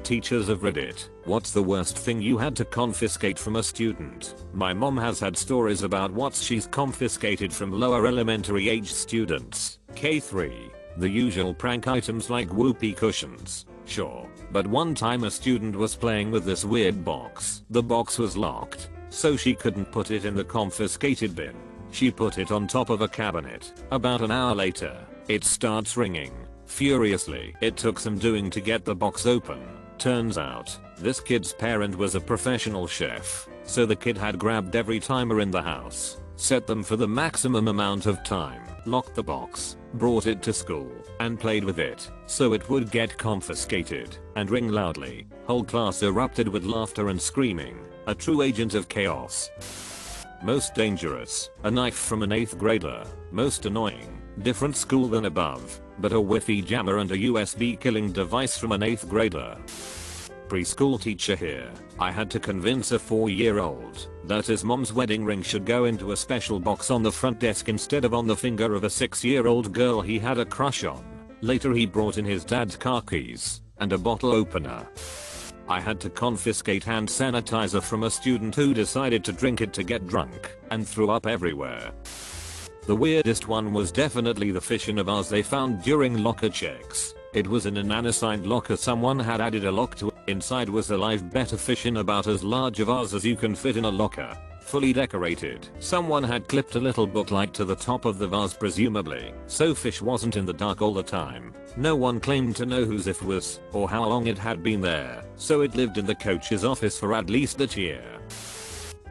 teachers of Reddit, what's the worst thing you had to confiscate from a student? My mom has had stories about what she's confiscated from lower elementary age students. K3. The usual prank items like whoopee cushions. Sure, but one time a student was playing with this weird box. The box was locked, so she couldn't put it in the confiscated bin. She put it on top of a cabinet. About an hour later, it starts ringing. Furiously, it took some doing to get the box open. Turns out, this kid's parent was a professional chef, so the kid had grabbed every timer in the house, set them for the maximum amount of time, locked the box, brought it to school, and played with it, so it would get confiscated, and ring loudly. Whole class erupted with laughter and screaming. A true agent of chaos. Most dangerous, a knife from an 8th grader. Most annoying, different school than above, but a Wi-Fi jammer and a USB killing device from an 8th grader. Preschool teacher here. I had to convince a 4-year-old that his mom's wedding ring should go into a special box on the front desk instead of on the finger of a 6-year-old girl he had a crush on. Later he brought in his dad's car keys and a bottle opener. I had to confiscate hand sanitizer from a student who decided to drink it to get drunk and threw up everywhere. The weirdest one was definitely the fish in a vase they found during locker checks. It was in an unassigned locker someone had added a lock to. Inside was a live betta fish in about as large a vase as you can fit in a locker. Fully decorated. Someone had clipped a little booklight to the top of the vase presumably, so fish wasn't in the dark all the time. No one claimed to know whose it was or how long it had been there, so it lived in the coach's office for at least a year.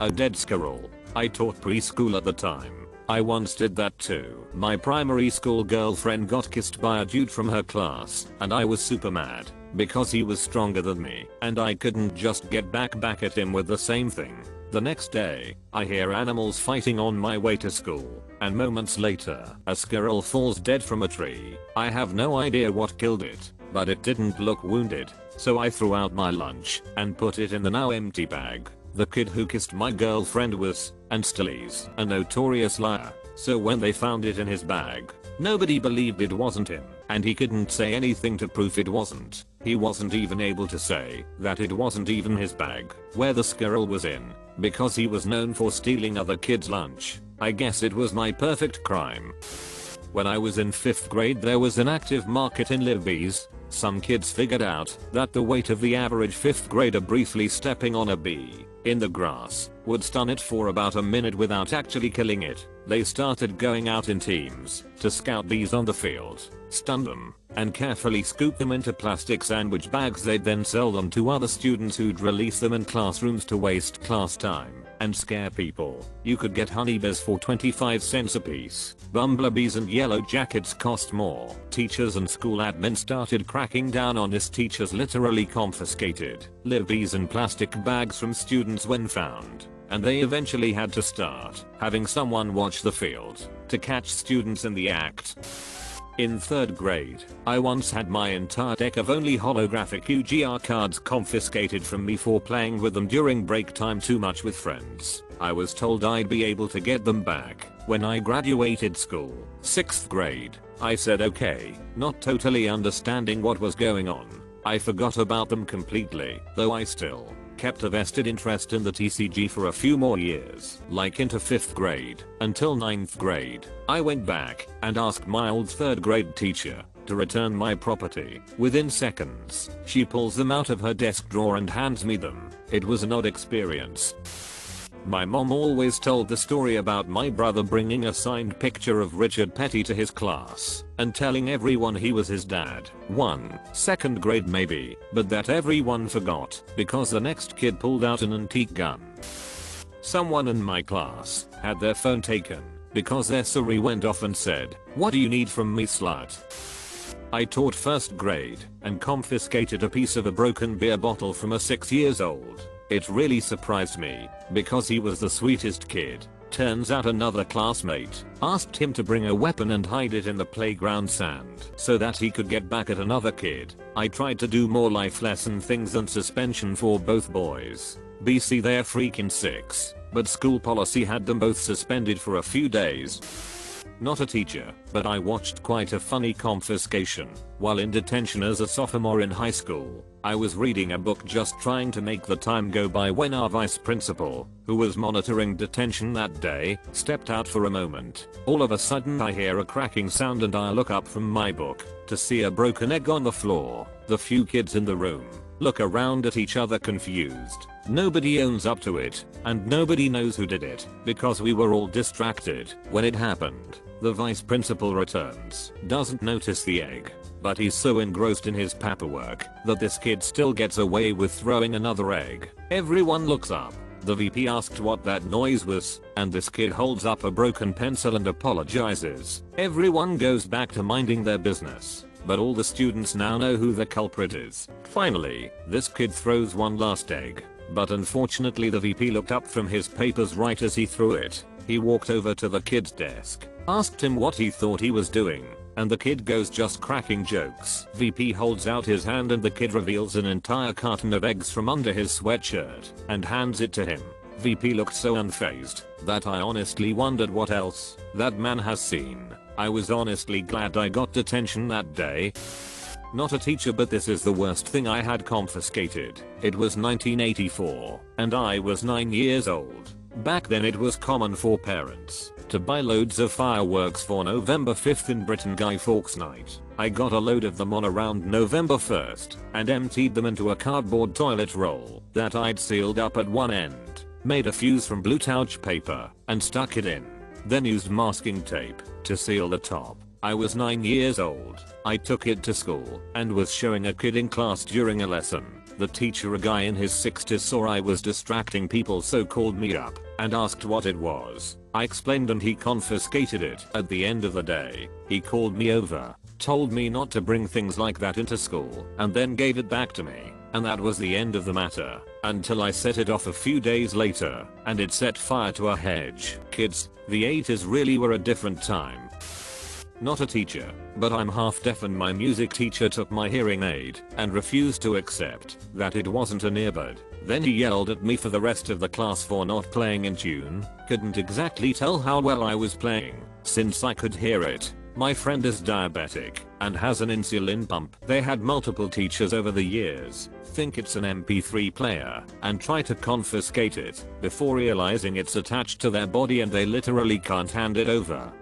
A dead squirrel. I taught preschool at the time. I once did that too. My primary school girlfriend got kissed by a dude from her class, and I was super mad because he was stronger than me and I couldn't just get back at him with the same thing. The next day, I hear animals fighting on my way to school, and moments later, a squirrel falls dead from a tree. I have no idea what killed it, but it didn't look wounded, so I threw out my lunch and put it in the now empty bag. The kid who kissed my girlfriend was, and still is, a notorious liar, so when they found it in his bag, nobody believed it wasn't him, and he couldn't say anything to prove it wasn't. He wasn't even able to say that it wasn't even his bag where the squirrel was in, because he was known for stealing other kids' lunch. I guess it was my perfect crime. When I was in 5th grade there was an active market in live bees. Some kids figured out that the weight of the average 5th grader briefly stepping on a bee in the grass would stun it for about a minute without actually killing it. They started going out in teams to scout bees on the field, stun them, and carefully scoop them into plastic sandwich bags. They'd then sell them to other students who'd release them in classrooms to waste class time and scare people. You could get honeybees for 25 cents a piece. Bumblebees and yellow jackets cost more. Teachers and school admin started cracking down on this. Teachers literally confiscated live bees and plastic bags from students when found, and they eventually had to start having someone watch the field to catch students in the act. In 3rd grade, I once had my entire deck of only holographic UGR cards confiscated from me for playing with them during break time too much with friends. I was told I'd be able to get them back when I graduated school. 6th grade, I said okay, not totally understanding what was going on. I forgot about them completely, though I still kept a vested interest in the TCG for a few more years, like into 5th grade, until 9th grade. I went back and asked my old 3rd grade teacher to return my property. Within seconds, she pulls them out of her desk drawer and hands me them. It was an odd experience. My mom always told the story about my brother bringing a signed picture of Richard Petty to his class and telling everyone he was his dad. 2nd grade maybe, but that everyone forgot because the next kid pulled out an antique gun. Someone in my class had their phone taken because their Siri went off and said, "What do you need from me, slut?" I taught 1st grade and confiscated a piece of a broken beer bottle from a 6-year-old. It really surprised me because he was the sweetest kid. Turns out another classmate asked him to bring a weapon and hide it in the playground sand so that he could get back at another kid. I tried to do more life lesson things than suspension for both boys. BC they're freaking 6, but school policy had them both suspended for a few days. Not a teacher, but I watched quite a funny confiscation while in detention as a sophomore in high school. I was reading a book just trying to make the time go by when our vice principal, who was monitoring detention that day, stepped out for a moment. All of a sudden I hear a cracking sound and I look up from my book to see a broken egg on the floor. The few kids in the room look around at each other confused. Nobody owns up to it, and nobody knows who did it, because we were all distracted when it happened. The vice principal returns, doesn't notice the egg, but he's so engrossed in his paperwork that this kid still gets away with throwing another egg. Everyone looks up. The VP asked what that noise was, and this kid holds up a broken pencil and apologizes. Everyone goes back to minding their business, but all the students now know who the culprit is. Finally, this kid throws one last egg, but unfortunately the VP looked up from his papers right as he threw it. He walked over to the kid's desk, asked him what he thought he was doing, and the kid goes just cracking jokes. VP holds out his hand and the kid reveals an entire carton of eggs from under his sweatshirt and hands it to him. VP looked so unfazed that I honestly wondered what else that man has seen. I was honestly glad I got detention that day. Not a teacher, but this is the worst thing I had confiscated. It was 1984 and I was 9 years old. Back then it was common for parents to buy loads of fireworks for November 5th in Britain, Guy Fawkes night. I got a load of them on around November 1st and emptied them into a cardboard toilet roll that I'd sealed up at one end, made a fuse from blue touch paper and stuck it in, then used masking tape to seal the top. I was 9 years old. I took it to school and was showing a kid in class during a lesson. The teacher, a guy in his 60s, saw I was distracting people, so called me up and asked what it was. I explained and he confiscated it. At the end of the day, he called me over, told me not to bring things like that into school, and then gave it back to me. And that was the end of the matter, until I set it off a few days later, and it set fire to a hedge. Kids, the 80s really were a different time. Not a teacher, but I'm half deaf and my music teacher took my hearing aid and refused to accept that it wasn't an earbud. Then he yelled at me for the rest of the class for not playing in tune. Couldn't exactly tell how well I was playing since I could hear it. My friend is diabetic and has an insulin pump. They had multiple teachers over the years think it's an MP3 player and try to confiscate it before realizing it's attached to their body and they literally can't hand it over.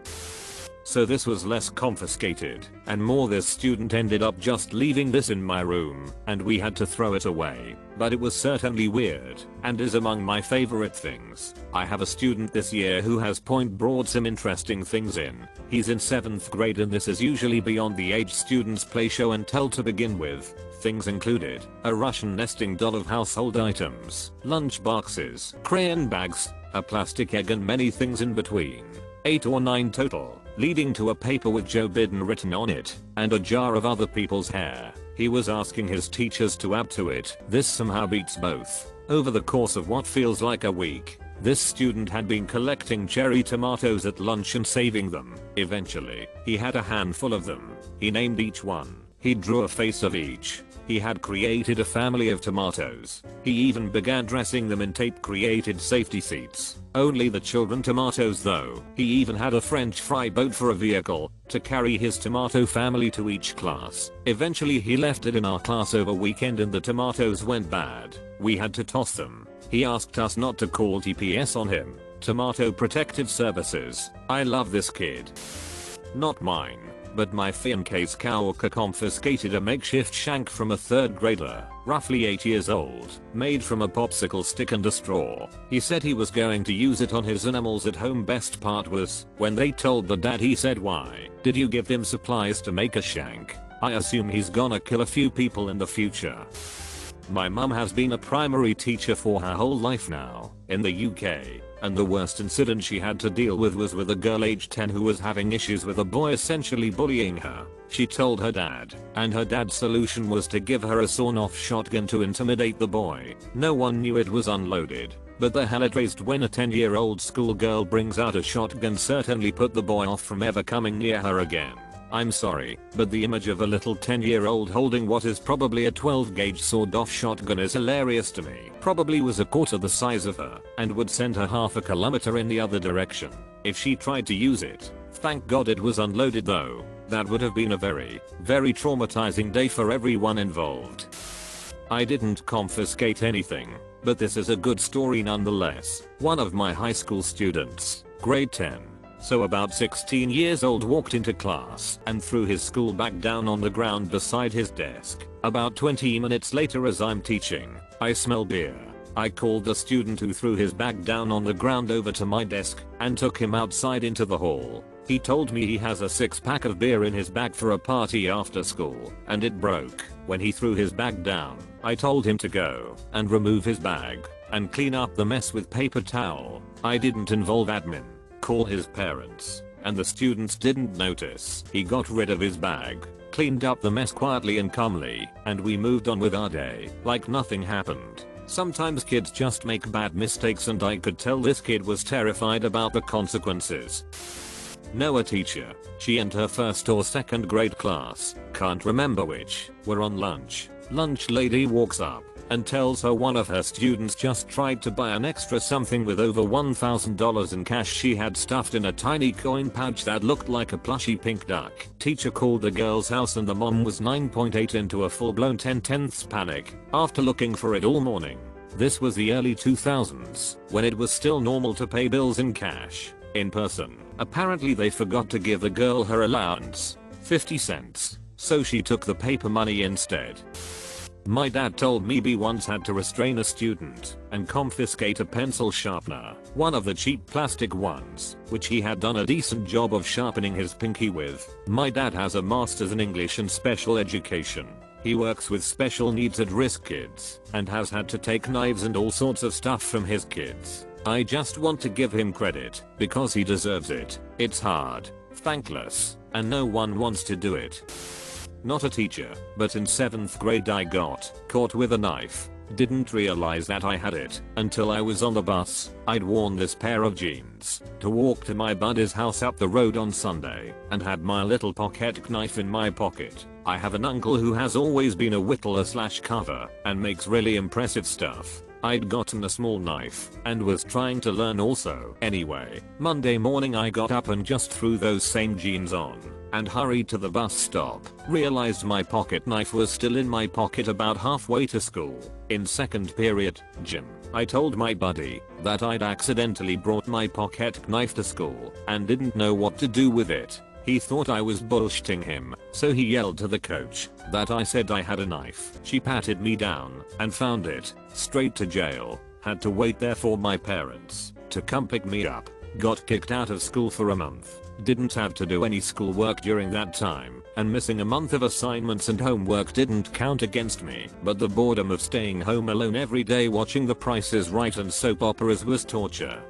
So this was less confiscated and more this student ended up just leaving this in my room and we had to throw it away. But it was certainly weird and is among my favorite things. I have a student this year who has brought some interesting things in. He's in 7th grade and this is usually beyond the age students play show and tell to begin with. Things included a Russian nesting doll of household items, lunch boxes, crayon bags, a plastic egg and many things in between. 8 or 9 total, leading to a paper with Joe Biden written on it, and a jar of other people's hair. He was asking his teachers to add to it. This somehow beats both. Over the course of what feels like a week, this student had been collecting cherry tomatoes at lunch and saving them. Eventually, he had a handful of them. He named each one. He drew a face of each. He had created a family of tomatoes. He even began dressing them in tape-created safety seats. Only the children tomatoes though. He even had a French fry boat for a vehicle to carry his tomato family to each class. Eventually he left it in our class over weekend and the tomatoes went bad. We had to toss them. He asked us not to call TPS on him. Tomato Protective Services. I love this kid. Not mine, but my fiance's coworker confiscated a makeshift shank from a 3rd grader, roughly 8 years old, made from a popsicle stick and a straw. He said he was going to use it on his animals at home. Best part was, when they told the dad, he said, "Why did you give him supplies to make a shank? I assume he's gonna kill a few people in the future." My mum has been a primary teacher for her whole life now, in the UK, and the worst incident she had to deal with was with a girl aged 10 who was having issues with a boy essentially bullying her. She told her dad, and her dad's solution was to give her a sawn-off shotgun to intimidate the boy. No one knew it was unloaded, but the hell it raised when a 10-year-old schoolgirl brings out a shotgun certainly put the boy off from ever coming near her again. I'm sorry, but the image of a little 10-year-old holding what is probably a 12-gauge sawed-off shotgun is hilarious to me. Probably was a quarter the size of her, and would send her half a kilometer in the other direction if she tried to use it. Thank God it was unloaded though. That would have been a very, very traumatizing day for everyone involved. I didn't confiscate anything, but this is a good story nonetheless. One of my high school students, grade 10, so about 16 years old, walked into class and threw his school bag down on the ground beside his desk. About 20 minutes later, as I'm teaching, I smell beer. I called the student who threw his bag down on the ground over to my desk and took him outside into the hall. He told me he has a 6-pack of beer in his bag for a party after school and it broke when he threw his bag down. I told him to go and remove his bag and clean up the mess with paper towel. I didn't involve admin, call his parents, and the students didn't notice. He got rid of his bag, cleaned up the mess quietly and calmly, and we moved on with our day like nothing happened. Sometimes kids just make bad mistakes, and I could tell this kid was terrified about the consequences. Know a teacher. She and her first or second grade class, can't remember which, were on lunch. Lunch lady walks up and tells her one of her students just tried to buy an extra something with over $1,000 in cash she had stuffed in a tiny coin pouch that looked like a plushy pink duck. Teacher called the girl's house and the mom was 9.8 into a full-blown 10/10ths panic after looking for it all morning. This was the early 2000s, when it was still normal to pay bills in cash, in person. Apparently they forgot to give the girl her allowance, 50 cents, so she took the paper money instead. My dad told me he once had to restrain a student and confiscate a pencil sharpener, one of the cheap plastic ones, which he had done a decent job of sharpening his pinky with. My dad has a master's in English and special education. He works with special needs at risk kids and has had to take knives and all sorts of stuff from his kids. I just want to give him credit because he deserves it. It's hard, thankless, and no one wants to do it. Not a teacher, but in 7th grade I got caught with a knife. Didn't realize that I had it until I was on the bus. I'd worn this pair of jeans to walk to my buddy's house up the road on Sunday and had my little pocket knife in my pocket. I have an uncle who has always been a whittler/carver and makes really impressive stuff. I'd gotten a small knife and was trying to learn also. Anyway, Monday morning I got up and just threw those same jeans on and hurried to the bus stop. Realized my pocket knife was still in my pocket about halfway to school. In second period, gym, I told my buddy that I'd accidentally brought my pocket knife to school and didn't know what to do with it. He thought I was bullshitting him, so he yelled to the coach that I said I had a knife. She patted me down and found it. Straight to jail. Had to wait there for my parents to come pick me up. Got kicked out of school for a month. Didn't have to do any schoolwork during that time, and missing a month of assignments and homework didn't count against me. But the boredom of staying home alone every day watching The Price is Right and soap operas was torture.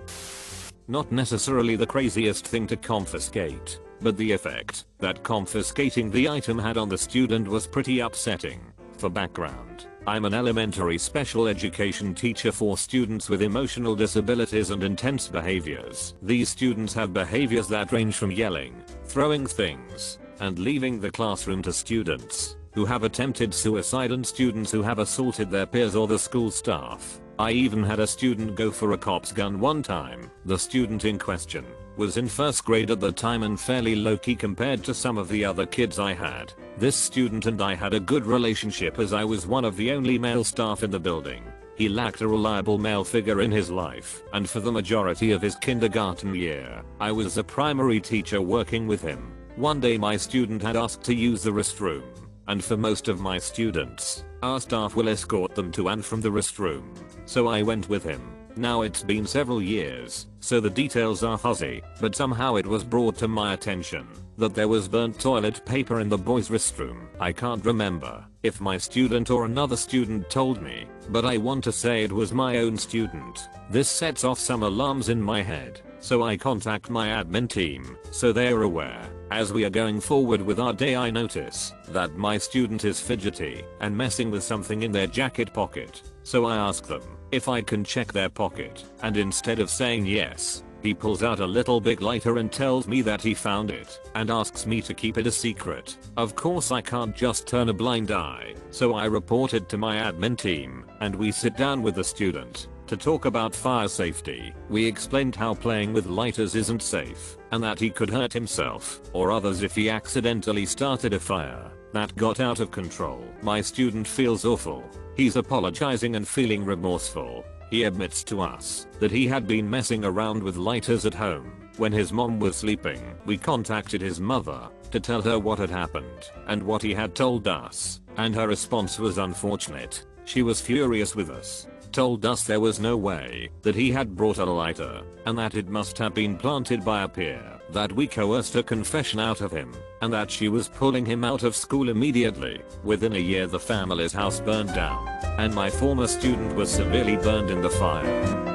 Not necessarily the craziest thing to confiscate, but the effect that confiscating the item had on the student was pretty upsetting. For background, I'm an elementary special education teacher for students with emotional disabilities and intense behaviors. These students have behaviors that range from yelling, throwing things, and leaving the classroom to students who have attempted suicide and students who have assaulted their peers or the school staff. I even had a student go for a cop's gun one time. The student in question was in first grade at the time and fairly low-key compared to some of the other kids I had. This student and I had a good relationship as I was one of the only male staff in the building. He lacked a reliable male figure in his life, and for the majority of his kindergarten year, I was the primary teacher working with him. One day my student had asked to use the restroom, and for most of my students, our staff will escort them to and from the restroom. So I went with him. Now it's been several years, so the details are fuzzy, but somehow it was brought to my attention that there was burnt toilet paper in the boys' restroom. I can't remember if my student or another student told me, but I want to say it was my own student. This sets off some alarms in my head, so I contact my admin team so they're aware. As we are going forward with our day, I notice that my student is fidgety and messing with something in their jacket pocket. So I ask them if I can check their pocket, and instead of saying yes, he pulls out a little big lighter and tells me that he found it and asks me to keep it a secret. Of course I can't just turn a blind eye, so I report it to my admin team and we sit down with the student to talk about fire safety. We explained how playing with lighters isn't safe and that he could hurt himself or others if he accidentally started a fire. That got out of control. My student feels awful. He's apologizing and feeling remorseful. He admits to us that he had been messing around with lighters at home when his mom was sleeping. We contacted his mother to tell her what had happened and what he had told us, and her response was unfortunate. She was furious with us, told us there was no way that he had brought a lighter and that it must have been planted by a peer, that we coerced a confession out of him, and that she was pulling him out of school immediately. Within a year the family's house burned down, and my former student was severely burned in the fire.